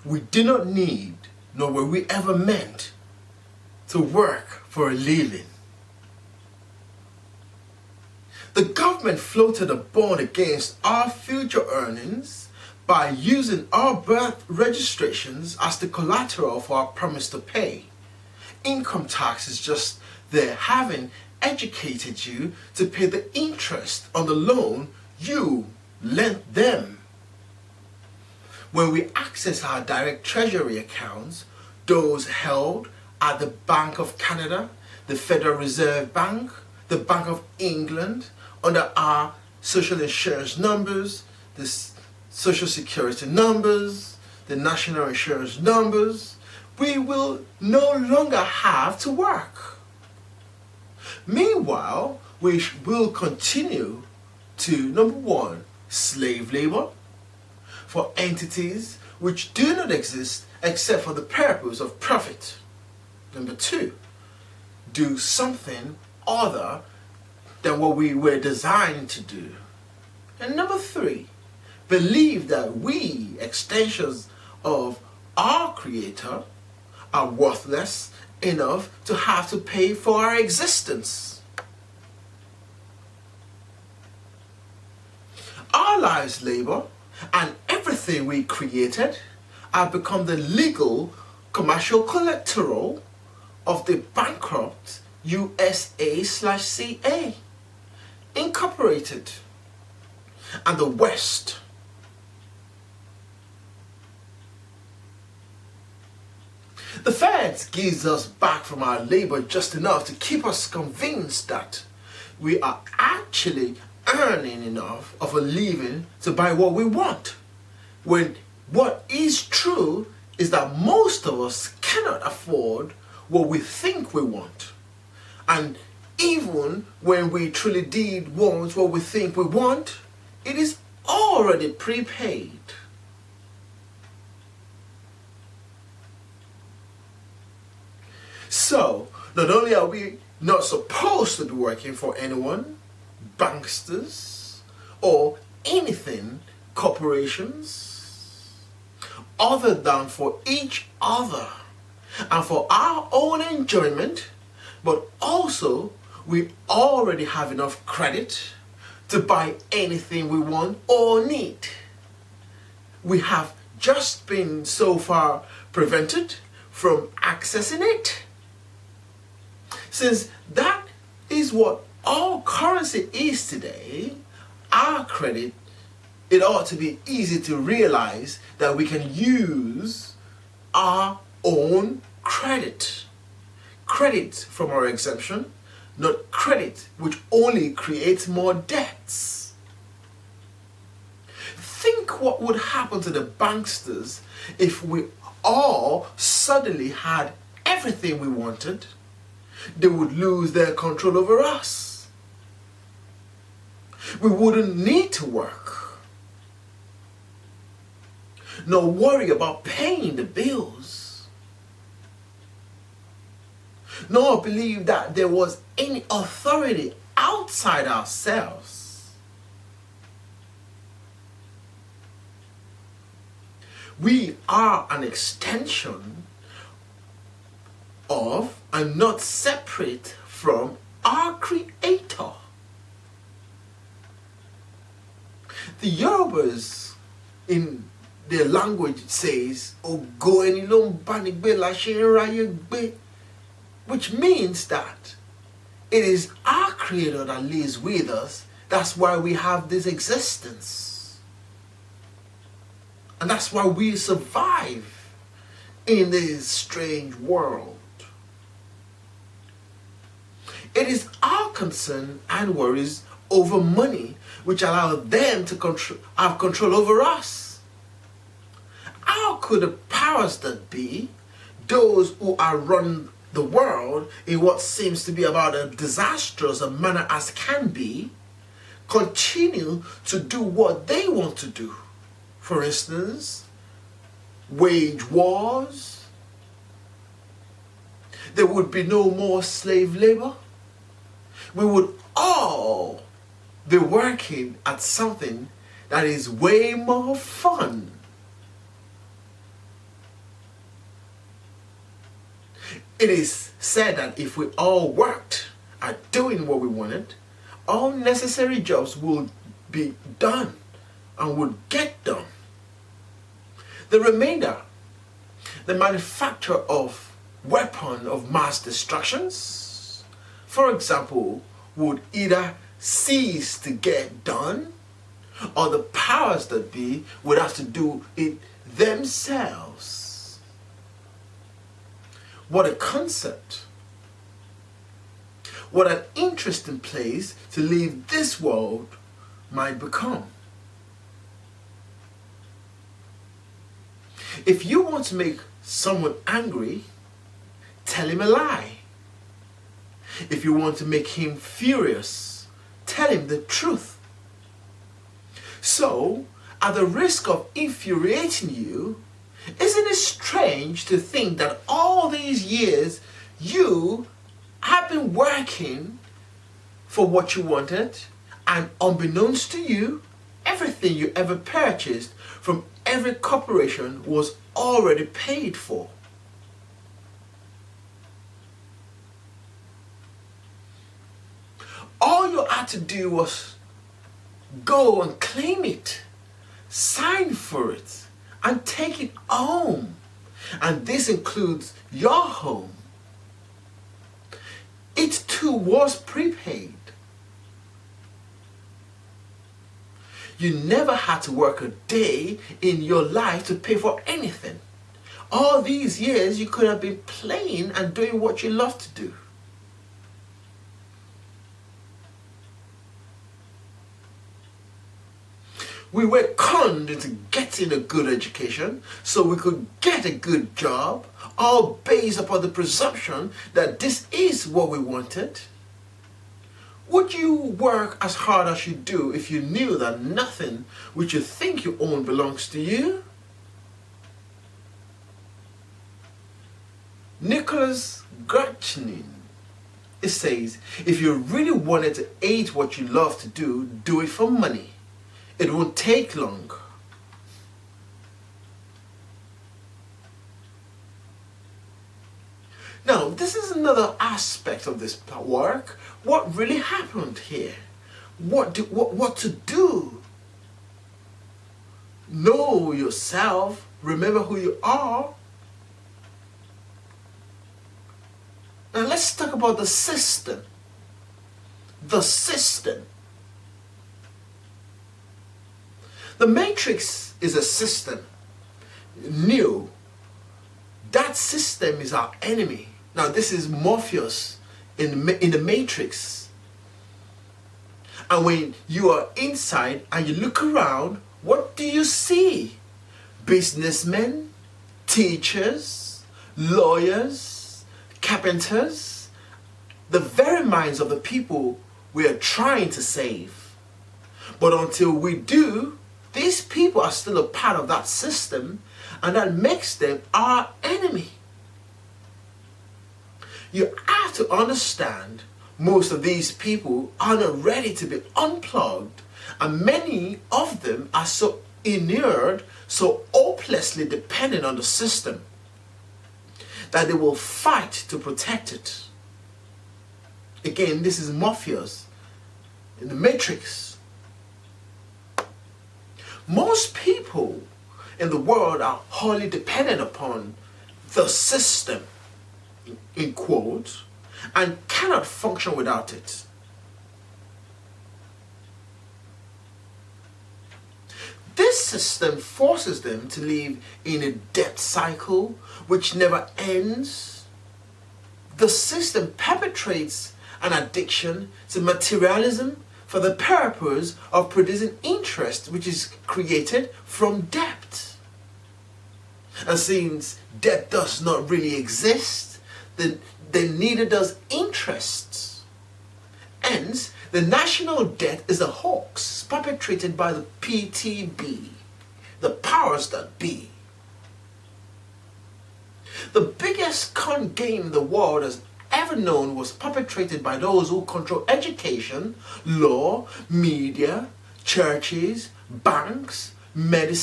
We do not need, nor were we ever meant, to work for a living. The government floated a bond against our future earnings by using our birth registrations as the collateral for our promise to pay. Income tax is just their having educated you to pay the interest on the loan you lent them. When we access our direct treasury accounts, those held at the Bank of Canada, the Federal Reserve Bank, the Bank of England, under our social insurance numbers, the social security numbers, the national insurance numbers, we will no longer have to work. Meanwhile, we will continue to, number one, slave labor for entities which do not exist except for the purpose of profit. Number two, do something other than what we were designed to do. And number three, believe that we, extensions of our Creator, are worthless enough to have to pay for our existence. Our lives' labor and everything we created have become the legal commercial collateral of the bankrupt USA/CA Incorporated and the West. The feds gives us back from our labor just enough to keep us convinced that we are actually earning enough of a living to buy what we want, when what is true is that most of us cannot afford what we think we want. And even when we truly did want what we think we want, it is already prepaid. So, not only are we not supposed to be working for anyone, banksters, or anything, corporations, other than for each other and for our own enjoyment, but also we already have enough credit to buy anything we want or need. We have just been so far prevented from accessing it. Since that is what all currency is today, our credit, it ought to be easy to realize that we can use our own credit. Credit from our exemption, not credit which only creates more debts. Think what would happen to the banksters if we all suddenly had everything we wanted. They would lose their control over us. We wouldn't need to work, nor worry about paying the bills, nor believe that there was any authority outside ourselves. We are an extension of and not separate from our Creator. The Yorubas in their language says, "Ogo eni lo n bá ni gbé la ṣe ń ráyé gbé," which means that it is our Creator that lives with us. That's why we have this existence. And that's why we survive in this strange world. It is our concern and worries over money which allow them to have control over us. How could the powers that be, those who are running the world in what seems to be about as disastrous a manner as can be, continue to do what they want to do? For instance, wage wars. There would be no more slave labor. We would all be working at something that is way more fun. It is said that if we all worked at doing what we wanted, all necessary jobs would be done and would get done. The remainder, the manufacture of weapons of mass destructions, for example, would either cease to get done, or the powers that be would have to do it themselves. What a concept. What an interesting place to leave this world might become. If you want to make someone angry, tell him a lie. If you want to make him furious, tell him the truth. So, at the risk of infuriating you, isn't it strange to think that all these years you have been working for what you wanted, and unbeknownst to you, everything you ever purchased from every corporation was already paid for? All you had to do was go and claim it, sign for it, and take it home. And this includes your home. It too was prepaid. You never had to work a day in your life to pay for anything. All these years you could have been playing and doing what you love to do. We were conned into getting a good education so we could get a good job, all based upon the presumption that this is what we wanted. Would you work as hard as you do if you knew that nothing which you think you own belongs to you? Nicholas Gratchnin, it says, if you really wanted to eat what you love to do it for money. It won't take long. Now, this is another aspect of this work. What really happened here? What to do? Know yourself. Remember who you are. Now, let's talk about the system. The system. The matrix is a system. New. That system is our enemy. Now this is Morpheus in the matrix. And when you are inside and you look around, what do you see? Businessmen, teachers, lawyers, carpenters, the very minds of the people we are trying to save. But until we do, these people are still a part of that system, and that makes them our enemy. You have to understand, most of these people are not ready to be unplugged, and many of them are so inured, so hopelessly dependent on the system, that they will fight to protect it. Again, this is Morpheus in the Matrix. Most people in the world are wholly dependent upon the system, in quotes, and cannot function without it. This system forces them to live in a debt cycle which never ends. The system perpetrates an addiction to materialism for the purpose of producing interest, which is created from debt. And since debt does not really exist, then neither does interest. Hence, the national debt is a hoax perpetrated by the PTB, the powers that be. The biggest con game the world has ever known was perpetrated by those who control education, law, media, churches, banks, medicine,